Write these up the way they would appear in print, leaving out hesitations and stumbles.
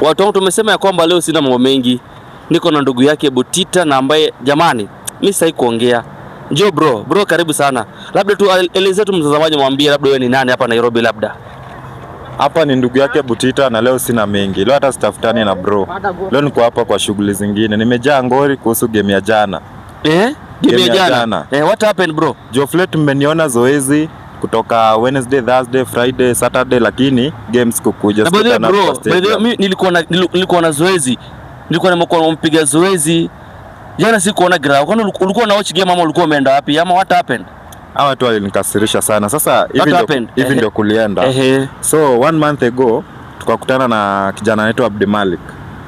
Watu wangu tumesema ya kwamba leo sina mambo mengi. Niko na ndugu yake Butita na ambaye jamani, mimi sasa kuongea. Njoo bro, karibu sana. Labda tu elezea tu mtazamaji, mwambie labda wewe ni nani hapa Nairobi labda. Hapa ni ndugu yake Butita na leo sina mengi. Leo hata sitafutani na bro. Leo niko hapa kwa shughuli zingine. Nimejaa ngori kuhusu game ya jana. Game ya jana. What happened bro? Joflet mmeniona zoezi kutoka Wednesday, Thursday, Friday, Saturday, lakini games kukuja. Mimi nilikuwa na zoezi. Nilikuwa mpiga zoezi. Jana sikuona ground. Kwani ulikuwa na watch game ama ulikuwa umeenda wapi? Ama what happened? Hawa watu walinikasirisha sana. Sasa hivi ndio kulienda. So 1 month ago tukakutana na kijana anaitwa Abdimalik,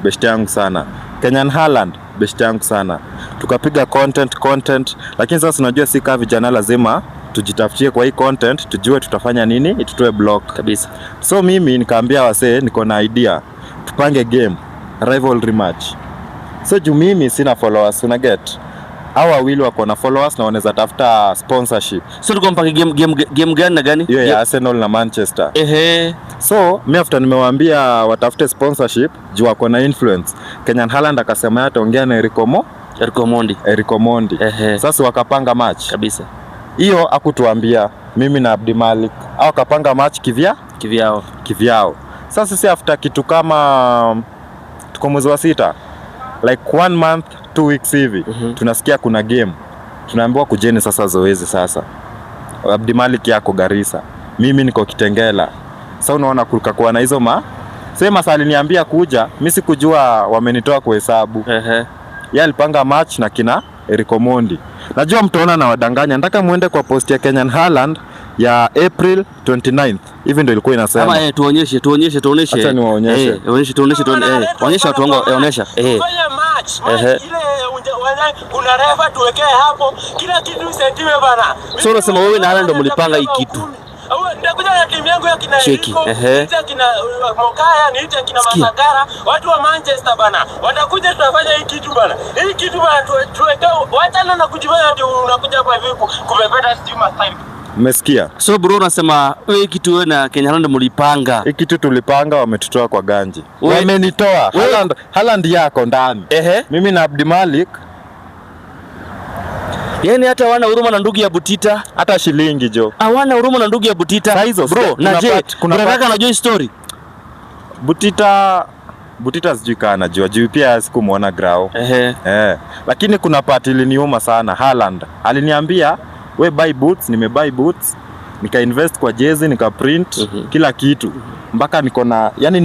best yangu sana. Kenyan Haaland, best yangu sana. Tukapiga content, lakini sasa unajua si kama vijana lazima tujitafutie kwa hii content, tujue tutafanya nini, itutoe block kabisa. So mimi nikaambia wasee niko na idea, tupange game, rivalry match. So juu mimi sina followers, una get. Hao wawili wako na followers na wanaweza tafuta sponsorship. So tuko mpaka game gani na gani? Hiyo ya Arsenal na Manchester. So mimi after nimewaambia watafute sponsorship, juu wako na influence. Kenyan Haaland akasema ataongea na Eric Omondi. Sasa wakapanga match kabisa. Hiyo hakutuambia mimi na Abdimalik. Hao kapanga match kivyao. Sasa sisi after kitu kama tuko mwezi wa 6, like 1 month 2 weeks hivi, tunasikia kuna game. Tunaambiwa kujeni sasa zoezi sasa. Abdimalik yako Garissa, mimi niko Kitengela. Sasa unaona kukakuwa na hizo sema sasa aliniambia kuja, mimi sikujua wamenitoa kwa hesabu. Yeye alipanga match na kina Eric Omondi. Najua mtaona na wadanganya, nataka muende kwa post ya Kenyan Haaland ya April 29th. Hivi ndio ilikuwa inasema. Ama tuonyeshe. Acha niwaonyeshe. Onyesha watu wangu, onyesha. Fanya match. Ile kuna refa tuwekee hapo. Kila kitu sentiwe bana. So unasema wewe na Haaland ndio mlipanga hii kitu. Nitakuja na timu yangu ya kina Eriko, niita kina Mokaya, niita kina Masagara, watu wa Manchester bana. Watakuja tutafanya hii kitu bana. Hii kitu bana tuweke, wachana na kujifanya ati unakuja hapa hivi kupepeta stima time. Umesikia? So bro unasema wewe kitu wewe na Kenya Haaland mlipanga. Hii kitu tulipanga, wametutoa kwa ganji. Wamenitoa. Haaland yako ndani. Mimi na Abdimalik. Yaani hata wana huruma na ndugu ya Butita, hata shilingi jo. Hawana huruma na ndugu ya Butita. Hizo bro, na kuna kaka anajua story. Butita sijui kana anajua. Juu pia sikumuona grao. Lakini kuna part iliniuma sana. Haaland aliniambia we buy boots, nimebuy boots, nika invest kwa jezi, nika print kila kitu. Mpaka niko na yani